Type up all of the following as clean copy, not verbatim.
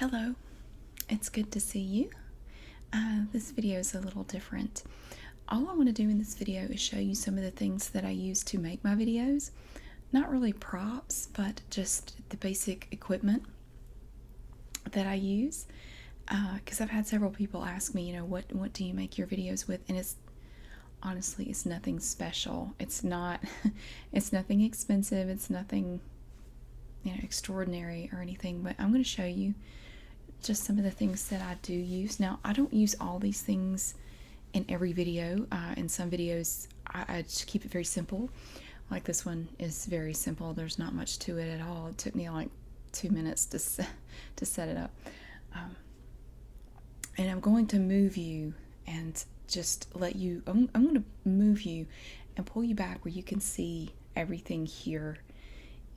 Hello, it's good to see you. This video is a little different. All I want to do in this video is show you some of the things that I use to make my videos. Not really props, but just the basic equipment that I use. Because I've had several people ask me, what do you make your videos with? And honestly, it's nothing special. It's not, it's nothing expensive. It's nothing, extraordinary or anything. But I'm going to show you just some of the things that I do use. Now, I don't use all these things in every video. In some videos, I just keep it very simple. Like this one is very simple. There's not much to it at all. It took me like 2 minutes to set it up. And I'm going to move you and just let you, I'm going to move you and pull you back where you can see everything here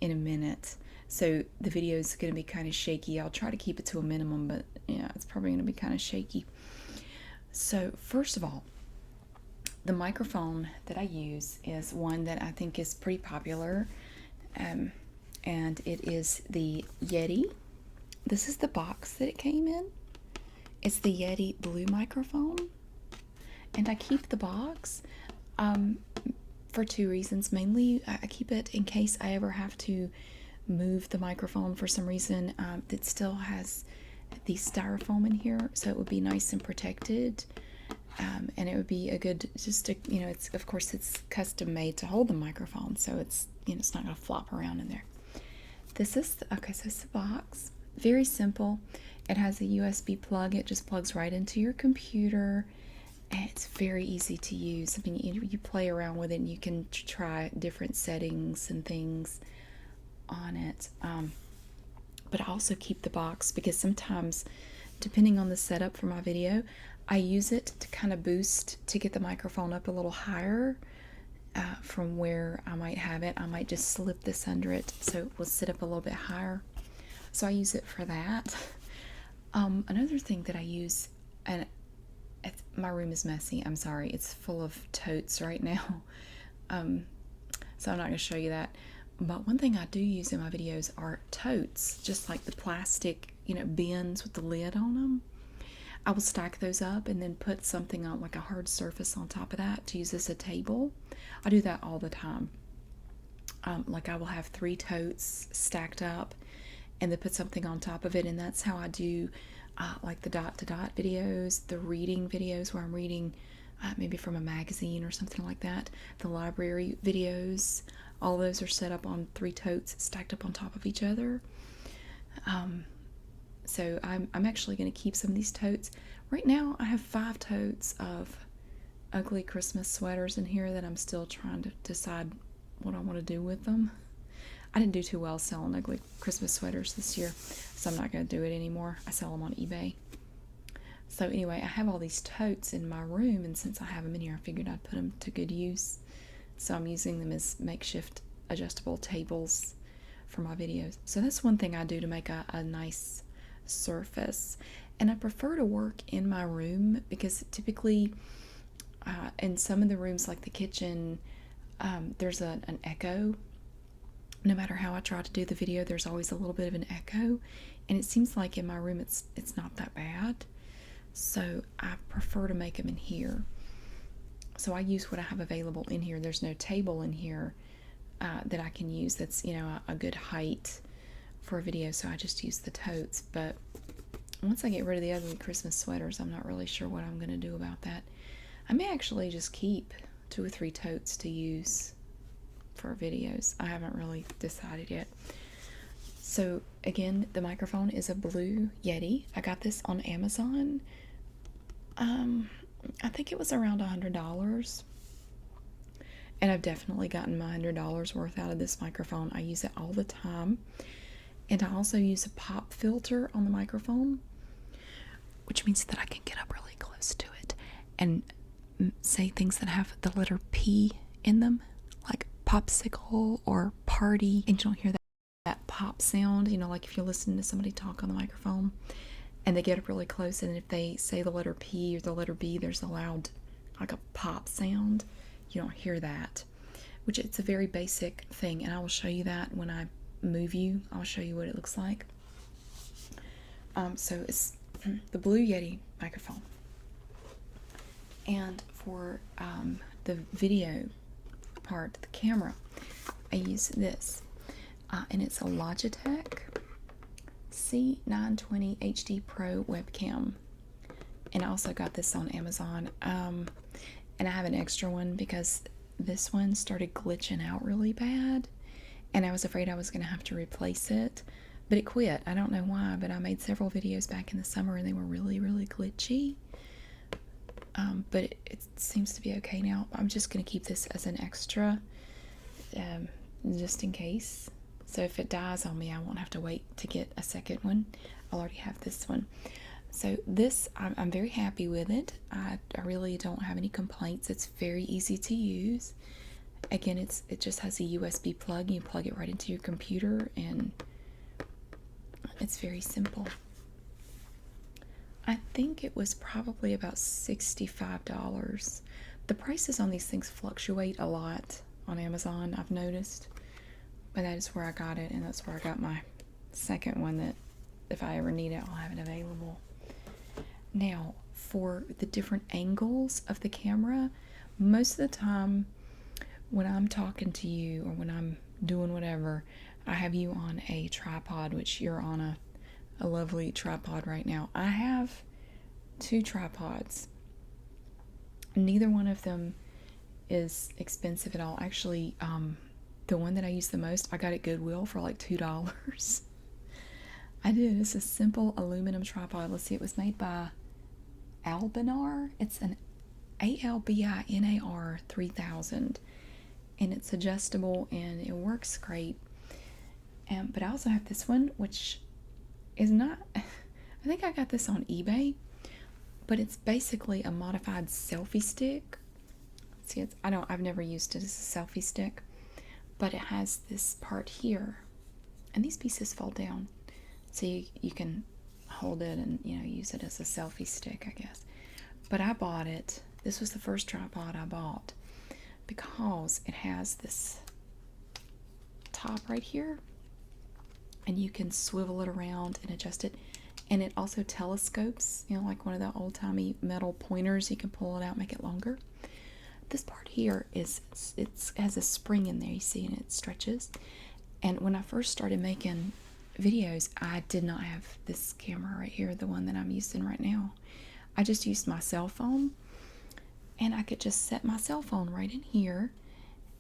in a minute. So the video is going to be kind of shaky. I'll try to keep it to a minimum, but yeah, it's probably going to be kind of shaky. So first of all, the microphone that I use is one that I think is pretty popular, and it is the Yeti. This is the box that it came in. It's the Yeti blue microphone, and I keep the box for two reasons. Mainly, I keep it in case I ever have to move the microphone for some reason. That still has the styrofoam in here, so it would be nice and protected, and it would be a good, it's, of course, it's custom made to hold the microphone, so it's, it's not going to flop around in there. This is okay. So it's the box. Very simple. It has a USB plug. It just plugs right into your computer. And it's very easy to use. I mean, you play around with it and you can try different settings and things on it. But I also keep the box because sometimes, depending on the setup for my video, I use it to kind of boost, to get the microphone up a little higher from where I might have it. I might just slip this under it so it will sit up a little bit higher. So I use it for that. Another thing that I use, and my room is messy. I'm sorry. It's full of totes right now. So I'm not going to show you that. But one thing I do use in my videos are totes, just like the plastic, bins with the lid on them. I will stack those up and then put something on, like a hard surface on top of that, to use as a table. I do that all the time. Like I will have 3 totes stacked up and then put something on top of it, and that's how I do like the dot-to-dot videos, the reading videos where I'm reading maybe from a magazine or something like that, the library videos. All those are set up on 3 totes stacked up on top of each other. So I'm actually going to keep some of these totes. Right now I have 5 totes of ugly Christmas sweaters in here that I'm still trying to decide what I want to do with them. I didn't do too well selling ugly Christmas sweaters this year, so I'm not going to do it anymore. I sell them on eBay. So anyway, I have all these totes in my room, and since I have them in here, I figured I'd put them to good use. So I'm using them as makeshift adjustable tables for my videos. So that's one thing I do to make a nice surface. And I prefer to work in my room because typically in some of the rooms, like the kitchen, there's an echo. No matter how I try to do the video, there's always a little bit of an echo, and it seems like in my room it's not that bad. So I prefer to make them in here. So I use what I have available in here. There's no table in here that I can use that's a good height for a video, so I just use the totes. But once I get rid of the ugly Christmas sweaters, I'm not really sure what I'm going to do about that. I may actually just keep 2 or 3 totes to use for videos. I haven't really decided yet. So again, the microphone is a blue Yeti. I got this on Amazon. I think it was around $100, and I've definitely gotten my $100 worth out of this microphone. I use it all the time, and I also use a pop filter on the microphone, which means that I can get up really close to it and say things that have the letter P in them, like popsicle or party, and you don't hear that pop sound, like if you're listening to somebody talk on the microphone and they get up really close, and if they say the letter P or the letter B, there's a loud, like a pop sound. You don't hear that, which it's a very basic thing, and I will show you that when I move you. I'll show you what it looks like. So it's the Blue Yeti microphone. And for the video part, the camera, I use this. And it's a Logitech C920 HD Pro webcam. And I also got this on Amazon. And I have an extra one because this one started glitching out really bad. And I was afraid I was going to have to replace it. But it quit. I don't know why, but I made several videos back in the summer and they were really, really glitchy. But it seems to be okay now. I'm just going to keep this as an extra, just in case. So if it dies on me, I won't have to wait to get a second one. I'll already have this one. So this, I'm very happy with it. I really don't have any complaints. It's very easy to use. Again, it just has a USB plug. You plug it right into your computer, and it's very simple. I think it was probably about $65. The prices on these things fluctuate a lot on Amazon, I've noticed. But that is where I got it, and that's where I got my second one that if I ever need it, I'll have it available. Now, for the different angles of the camera, most of the time when I'm talking to you or when I'm doing whatever, I have you on a tripod, which you're on a lovely tripod right now. I have 2 tripods. Neither one of them is expensive at all. Actually, the one that I use the most, I got at Goodwill for like $2. I did. It's a simple aluminum tripod. Let's see, it was made by Albinar. It's an Albinar 3000. And it's adjustable and it works great. But I also have this one, which is not, I think I got this on eBay, but it's basically a modified selfie stick. See, I've never used it as a selfie stick, but it has this part here, and these pieces fall down, so you can hold it and use it as a selfie stick, I guess. But I bought it. This was the first tripod I bought because it has this top right here, and you can swivel it around and adjust it. And it also telescopes, like one of the old-timey metal pointers. You can pull it out, make it longer. This part here it has a spring in there, you see, and it stretches. And when I first started making videos, I did not have this camera right here, the one that I'm using right now. I just used my cell phone, and I could just set my cell phone right in here,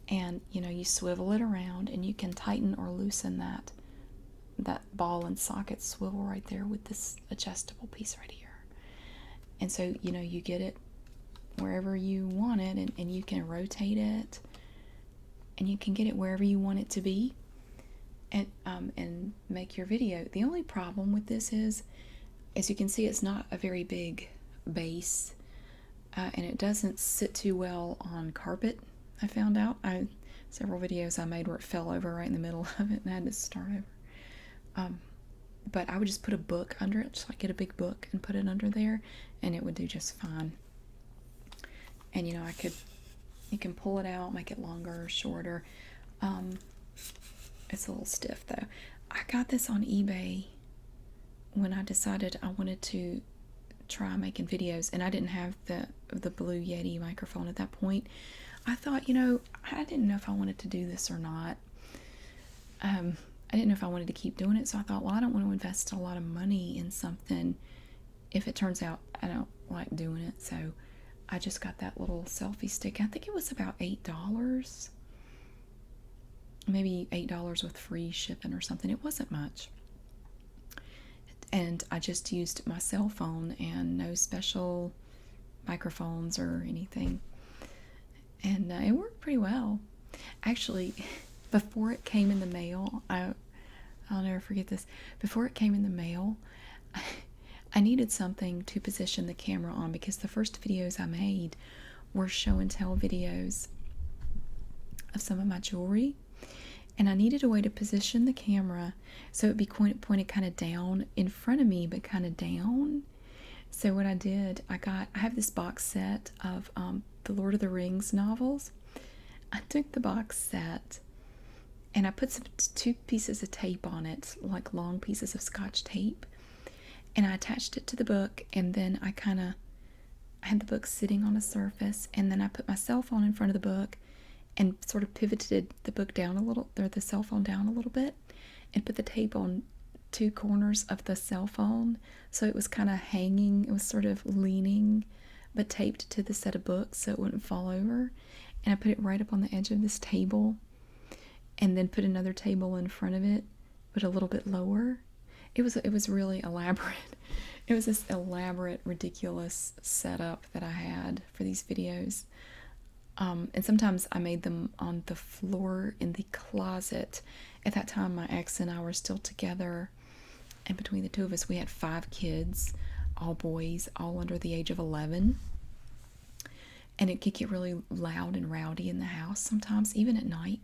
and you swivel it around, and you can tighten or loosen that ball and socket swivel right there with this adjustable piece right here. And so you get it wherever you want it, and you can rotate it, and you can get it wherever you want it to be, and make your video. The only problem with this is, as you can see, it's not a very big base, and it doesn't sit too well on carpet. I found out. Several videos I made where it fell over right in the middle of it, and I had to start over. But I would just put a book under it, just like get a big book and put it under there, and it would do just fine. And you can pull it out, make it longer or shorter. It's a little stiff though. I got this on eBay when I decided I wanted to try making videos, and I didn't have the Blue Yeti microphone at that point. I thought, I didn't know if I wanted to do this or not. I didn't know if I wanted to keep doing it, so I thought, well, I don't want to invest a lot of money in something if it turns out I don't like doing it. So I just got that little selfie stick. I think it was about $8, maybe $8 with free shipping or something. It wasn't much. And I just used my cell phone and no special microphones or anything. And it worked pretty well. Actually, before it came in the mail, I'll never forget this. Before it came in the mail, I needed something to position the camera on, because the first videos I made were show and tell videos of some of my jewelry, and I needed a way to position the camera so it'd be pointed kind of down in front of me, but kind of down. So what I did, I have this box set of the Lord of the Rings novels. I took the box set and I put 2 pieces of tape on it, like long pieces of Scotch tape, and I attached it to the book, and then I had the book sitting on a surface, and then I put my cell phone in front of the book and sort of pivoted the book down a little, or the cell phone down a little bit, and put the tape on two corners of the cell phone, so it was kind of hanging. It was sort of leaning, but taped to the set of books so it wouldn't fall over. And I put it right up on the edge of this table, and then put another table in front of it, but a little bit lower. It was really elaborate. It was this elaborate, ridiculous setup that I had for these videos. And sometimes I made them on the floor in the closet. At that time, my ex and I were still together, and between the two of us, we had 5 kids, all boys, all under the age of 11. And it could get really loud and rowdy in the house sometimes, even at night.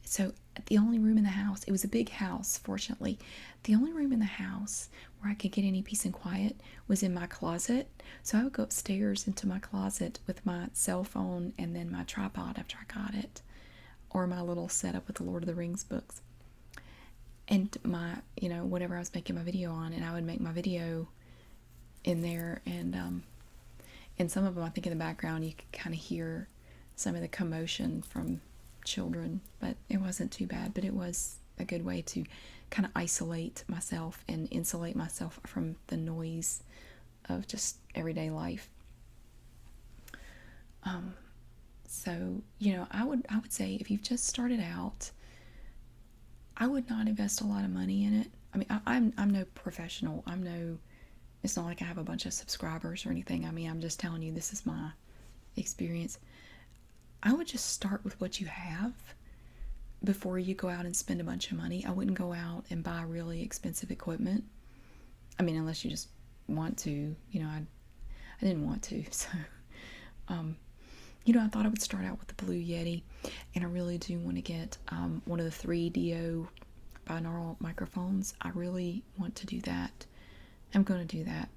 So the only room in the house, it was a big house, fortunately. The only room in the house where I could get any peace and quiet was in my closet. So I would go upstairs into my closet with my cell phone and then my tripod after I got it, or my little setup with the Lord of the Rings books, and my, whatever I was making my video on, and I would make my video in there. And some of them, I think in the background, you could kind of hear some of the commotion from children, but it wasn't too bad. But it was a good way to kind of isolate myself and insulate myself from the noise of just everyday life. So I would say, if you've just started out, I would not invest a lot of money in it. I mean, I'm no professional. It's not like I have a bunch of subscribers or anything. I mean, I'm just telling you, this is my experience. I would just start with what you have before you go out and spend a bunch of money. I wouldn't go out and buy really expensive equipment. I mean, unless you just want to. I didn't want to. So, I thought I would start out with the Blue Yeti, and I really do want to get one of the 3DO binaural microphones. I really want to do that. I'm going to do that,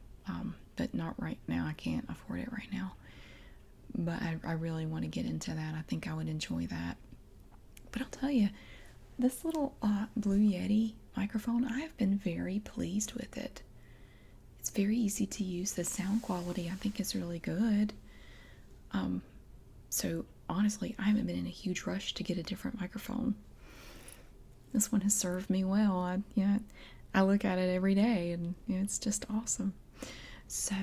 but not right now. I can't afford it right now. But I really want to get into that. I think I would enjoy that. But I'll tell you, this little Blue Yeti microphone, I have been very pleased with it. It's very easy to use. The sound quality, I think, is really good. So honestly, I haven't been in a huge rush to get a different microphone. This one has served me well. I look at it every day, and it's just awesome. So,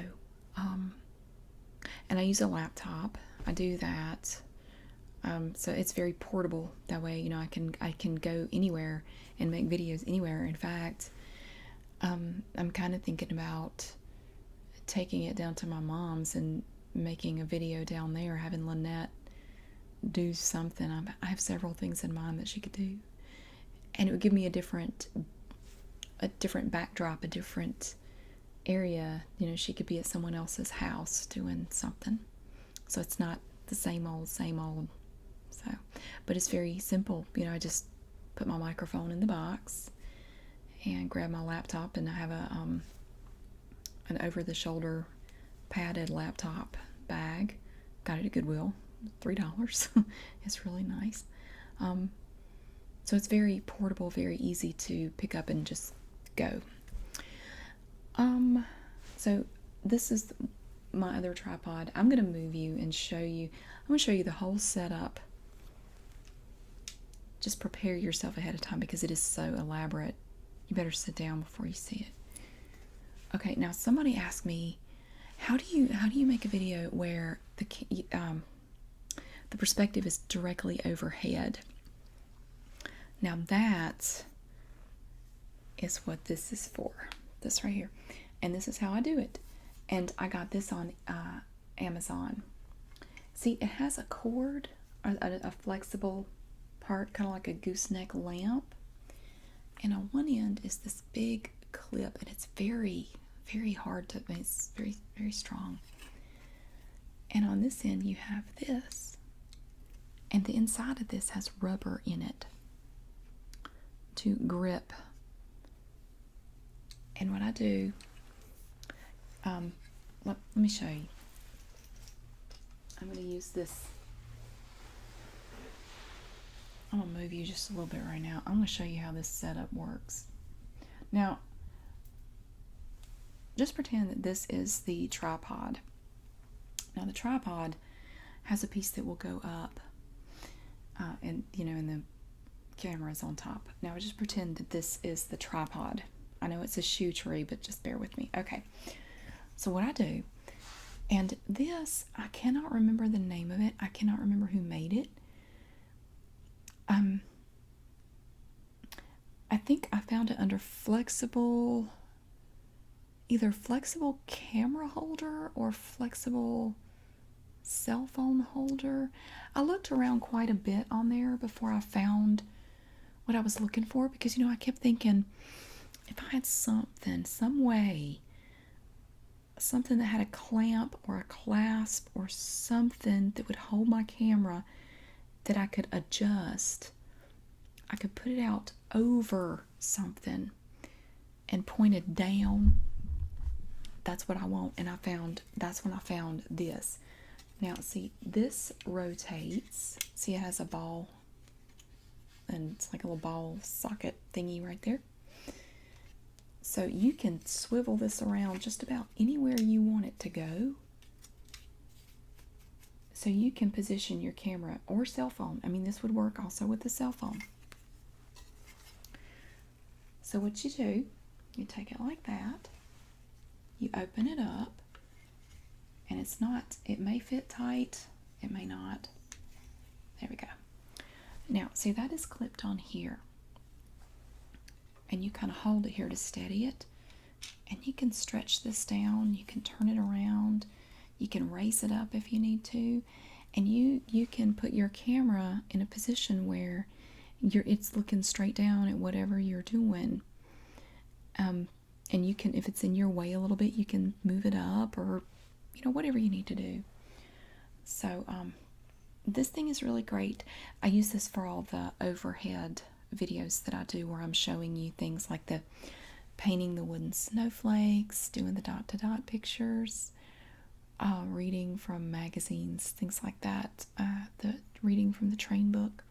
and I use a laptop. I do that. So it's very portable. That way, I can go anywhere and make videos anywhere. In fact, I'm kind of thinking about taking it down to my mom's and making a video down there, having Lynette do something. I have several things in mind that she could do, and it would give me a different backdrop, a different area. She could be at someone else's house doing something, so it's not the same old. So, but it's very simple. I just put my microphone in the box and grab my laptop, and I have an over-the-shoulder padded laptop bag. Got it at Goodwill, $3. It's really nice. So it's very portable, very easy to pick up and just go. So this is my other tripod. I'm going to move you and show you. I'm going to show you the whole setup. Just prepare yourself ahead of time because it is so elaborate. You better sit down before you see it. Okay, now somebody asked me, how do you make a video where the perspective is directly overhead? Now that is what this is for. This right here. And this is how I do it. And I got this on Amazon. See, it has a cord, a flexible part, kind of like a gooseneck lamp. And on one end is this big clip, and it's very, very hard to, it's very, very strong. And on this end you have this. And the inside of this has rubber in it to grip. And what I do, let me show you. I'm going to use this. I'm going to move you just a little bit right now. I'm going to show you how this setup works. Now, just pretend that this is the tripod. Now the tripod has a piece that will go up, and the camera is on top. Now just pretend that this is the tripod. I know it's a shoe tree, but just bear with me. Okay, so what I do, and this, I cannot remember the name of it. I cannot remember who made it. I think I found it under either flexible camera holder or flexible cell phone holder. I looked around quite a bit on there before I found what I was looking for, because I kept thinking, if I had some way, something that had a clamp or a clasp or something that would hold my camera that I could adjust, I could put it out over something and point it down. That's what I want. And that's when I found this. Now see, this rotates. See, it has a ball, and it's like a little ball socket thingy right there. So you can swivel this around just about anywhere you want it to go. So you can position your camera or cell phone. I mean, this would work also with the cell phone. So what you do, you take it like that, you open it up, and it may fit tight, it may not. There we go. Now, see, that is clipped on here. And you kind of hold it here to steady it. And you can stretch this down, you can turn it around, you can raise it up if you need to. And you can put your camera in a position where it's looking straight down at whatever you're doing. And you can, if it's in your way a little bit, you can move it up, or whatever you need to do. So this thing is really great. I use this for all the overhead videos that I do, where I'm showing you things like the painting the wooden snowflakes, doing the dot-to-dot pictures, reading from magazines, things like that, the reading from the train book.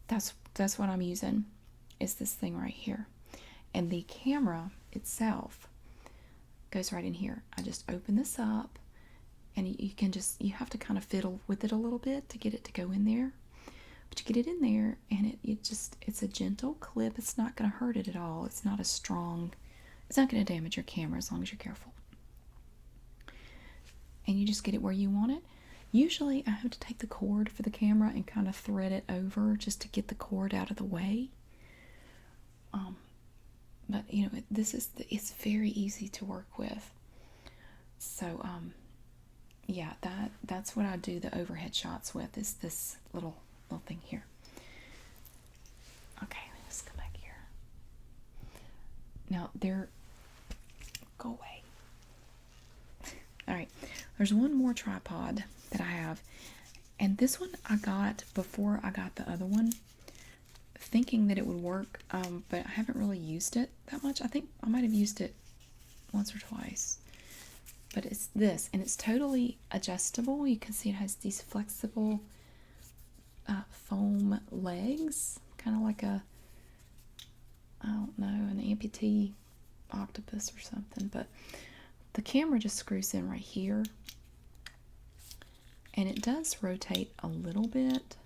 That's what I'm using, is this thing right here. And the camera itself goes right in here. I just open this up, and you have to kind of fiddle with it a little bit to get it to go in there. But you get it in there, and it's a gentle clip. It's not going to hurt it at all. It's not as strong. It's not going to damage your camera as long as you're careful. And you just get it where you want it. Usually I have to take the cord for the camera and kind of thread it over just to get the cord out of the way. But it's very easy to work with. So yeah, that's what I do the overhead shots with, is this little thing here. Okay, let's come back here. Now go away. All right, there's one more tripod that I have, and this one I got before I got the other one, thinking that it would work, but I haven't really used it that much. I think I might have used it once or twice. But it's this, and it's totally adjustable. You can see it has these flexible foam legs, kind of like I don't know, an amputee octopus or something. But the camera just screws in right here, and it does rotate a little bit.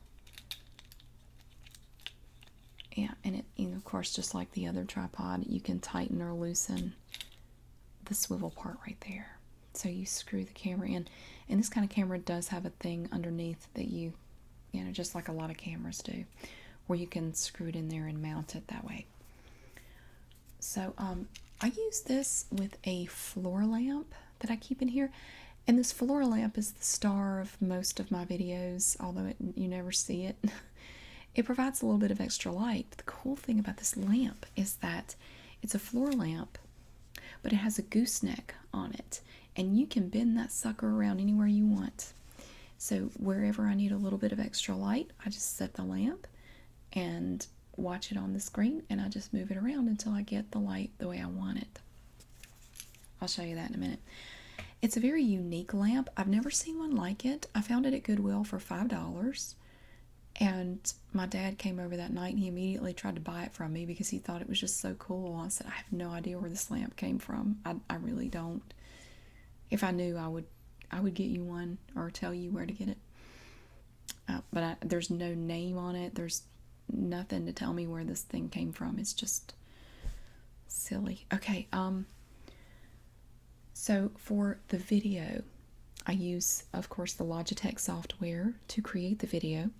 Yeah, and it, of course, just like the other tripod, you can tighten or loosen the swivel part right there. So you screw the camera in, and this kind of camera does have a thing underneath that you just like a lot of cameras do, where you can screw it in there and mount it that way. So I use this with a floor lamp that I keep in here, and this floor lamp is the star of most of my videos, although you never see it. It provides a little bit of extra light. The cool thing about this lamp is that it's a floor lamp, but it has a gooseneck on it, and you can bend that sucker around anywhere you want. So wherever I need a little bit of extra light, I just set the lamp and watch it on the screen, and I just move it around until I get the light the way I want it. I'll show you that in a minute. It's a very unique lamp. I've never seen one like it. I found it at Goodwill for $5, And my dad came over that night and he immediately tried to buy it from me because he thought it was just so cool. I said, I have no idea where this lamp came from. I really don't. If I knew, I would get you one or tell you where to get it. But there's no name on it. There's nothing to tell me where this thing came from. It's just silly. Okay, so for the video, I use, of course, the Logitech software to create the video.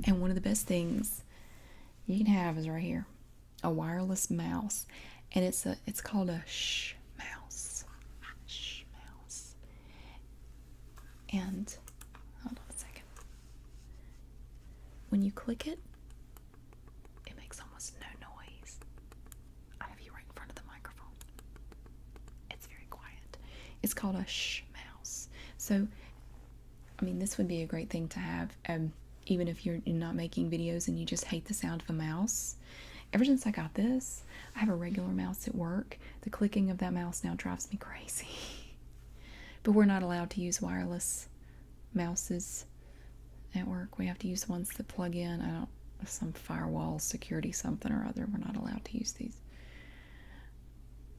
And one of the best things you can have is right here, a wireless mouse. And it's called a mouse. Mouse. And hold on a second. When you click it, it makes almost no noise. I have you right in front of the microphone. It's very quiet. It's called a mouse. So, I mean, this would be a great thing to have. Even if you're not making videos and you just hate the sound of a mouse. Ever since I got this, I have a regular mouse at work. The clicking of that mouse now drives me crazy. But we're not allowed to use wireless mouses at work. We have to use ones that plug in. Some firewall security something or other. We're not allowed to use these.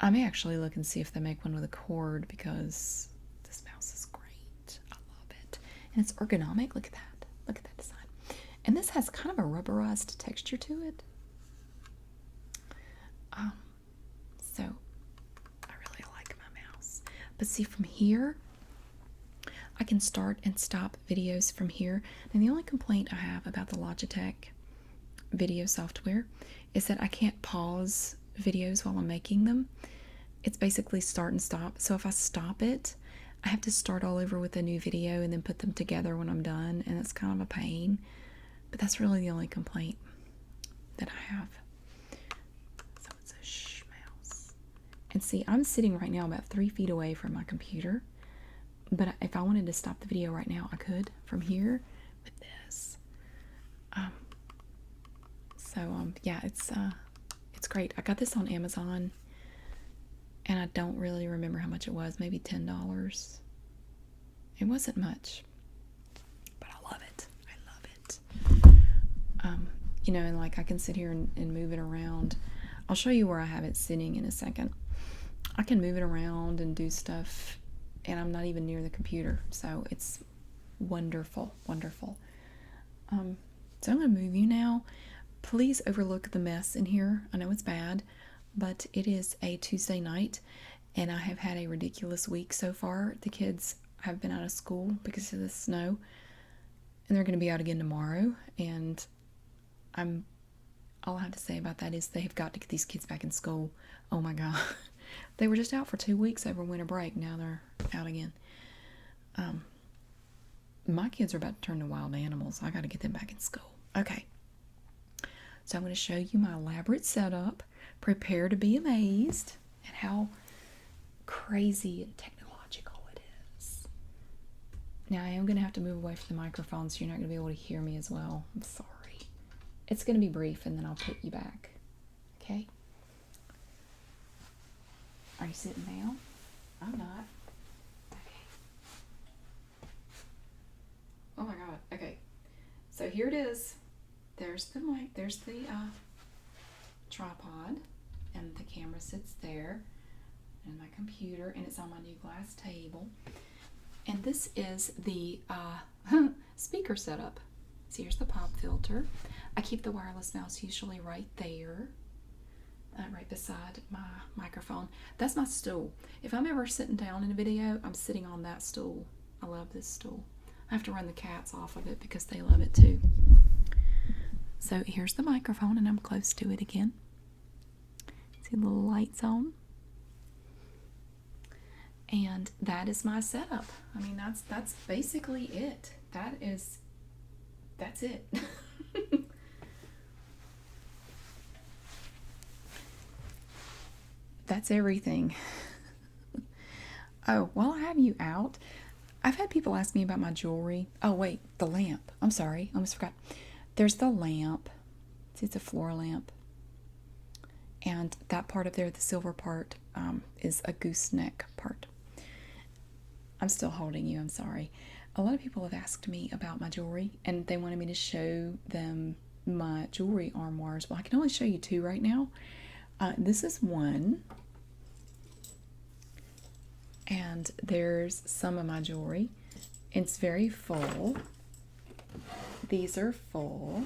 I may actually look and see if they make one with a cord because this mouse is great. I love it. And it's ergonomic. Look at that. Look at that design. And this has kind of a rubberized texture to it. So I really like my mouse. But see, from here, I can start and stop videos from here. And the only complaint I have about the Logitech video software is that I can't pause videos while I'm making them. It's basically start and stop. So if I stop it, I have to start all over with a new video and then put them together when I'm done, and it's kind of a pain. But that's really the only complaint that I have. So it's a mouse. And see, I'm sitting right now about 3 feet away from my computer. But if I wanted to stop the video right now, I could from here with this. Yeah, it's great. I got this on Amazon, and I don't really remember how much it was. Maybe $10. It wasn't much, but I love it. I love it. You know, and like I can sit here and move it around. I'll show you where I have it sitting in a second. I can move it around and do stuff, and I'm not even near the computer, so it's wonderful, wonderful. So I'm going to move you now. Please overlook the mess in here. I know it's bad, but it is a Tuesday night, and I have had a ridiculous week so far. The kids have been out of school because of the snow, and they're going to be out again tomorrow, and all I have to say about that is they've got to get these kids back in school. Oh my God. They were just out for 2 weeks over winter break. Now they're out again. My kids are about to turn to wild animals. I got to get them back in school. Okay. So I'm going to show you my elaborate setup. Prepare to be amazed at how crazy and technological it is. Now I am going to have to move away from the microphone, so you're not going to be able to hear me as well. I'm sorry. It's going to be brief, and then I'll put you back. Okay? Are you sitting down? I'm not. Okay. Oh my God. Okay. So here it is. There's the mic. There's the tripod, and the camera sits there, and my computer, and it's on my new glass table. And this is the speaker setup. So here's the pop filter. I keep the wireless mouse usually right there, right beside my microphone. That's my stool. If I'm ever sitting down in a video, I'm sitting on that stool. I love this stool. I have to run the cats off of it because they love it too. So here's the microphone, and I'm close to it again. See the little lights on? And that is my setup. I mean, that's basically it. That's it. That's everything. Oh, while I have you out, I've had people ask me about my jewelry. Oh, wait, the lamp. I'm sorry, I almost forgot. There's the lamp. See, it's a floor lamp. And that part up there, the silver part, is a gooseneck part. I'm still holding you, I'm sorry. a lot of people have asked me about my jewelry and they wanted me to show them my jewelry armoires. Well, I can only show you two right now. This is one, and there's some of my jewelry. It's very full. These are full.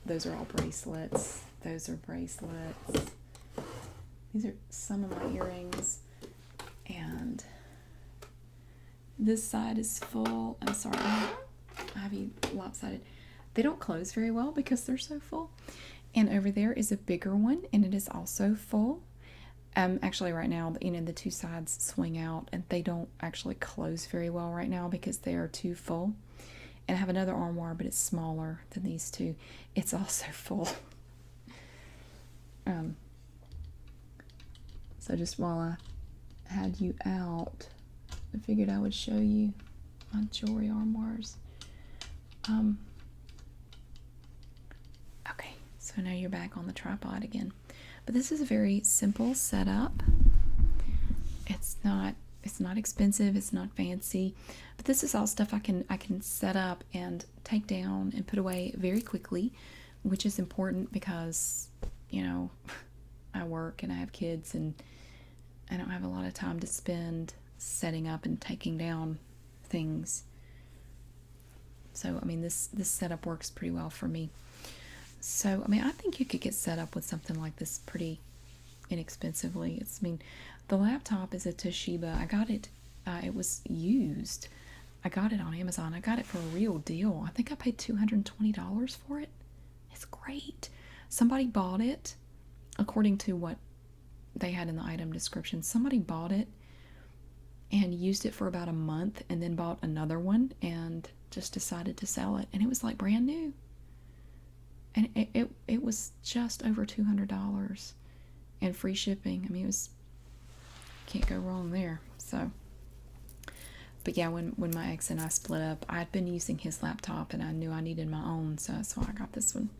Those are all bracelets. Those are bracelets. These are some of my earrings. And this side is full. I'm sorry, I have you lopsided. They don't close very well because they're so full. And over there is a bigger one, and it is also full. Actually, right now, the two sides swing out, and they don't actually close very well right now because they are too full. And I have another armoire, but it's smaller than these two. It's also full. So just while I had you out, I figured I would show you my jewelry armoires. Okay, so now you're back on the tripod again. But this is a very simple setup. It's not expensive, it's not fancy, but this is all stuff I can set up and take down and put away very quickly, which is important because, I work and I have kids and I don't have a lot of time to spend setting up and taking down things. So, this setup works pretty well for me. So, I think you could get set up with something like this pretty inexpensively. The laptop is a Toshiba. I got it, it was used. I got it on Amazon. I got it for a real deal. I think I paid $220 for it. It's great. Somebody bought it, according to what they had in the item description. Somebody bought it and used it for about a month and then bought another one and just decided to sell it. And it was like brand new. And it was just over $200 and free shipping. It was, can't go wrong there. So, but yeah, when my ex and I split up, I'd been using his laptop and I knew I needed my own, so I got this one.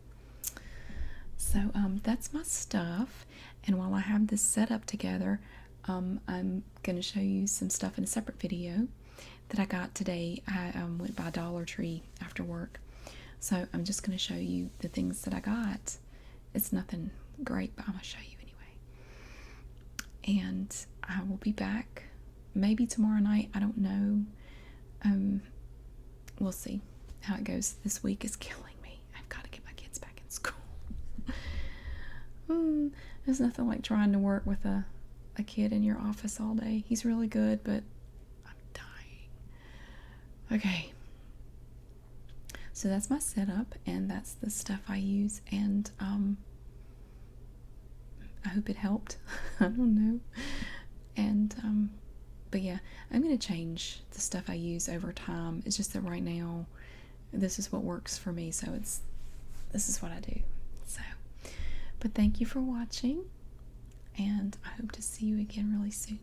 So that's my stuff. And while I have this set up together, I'm going to show you some stuff in a separate video that I got today. I went by Dollar Tree after work. So I'm just going to show you the things that I got. It's nothing great, but I'm going to show you anyway. And I will be back maybe tomorrow night. I don't know. We'll see how it goes. This week is killing me. I've got to get my kids back in school. There's nothing like trying to work with a kid in your office all day. He's really good, but I'm dying. Okay. So that's my setup, and that's the stuff I use, and I hope it helped. I don't know. And but yeah, I'm going to change the stuff I use over time. It's just that right now this is what works for me, so this is what I do. So, but thank you for watching, and I hope to see you again really soon.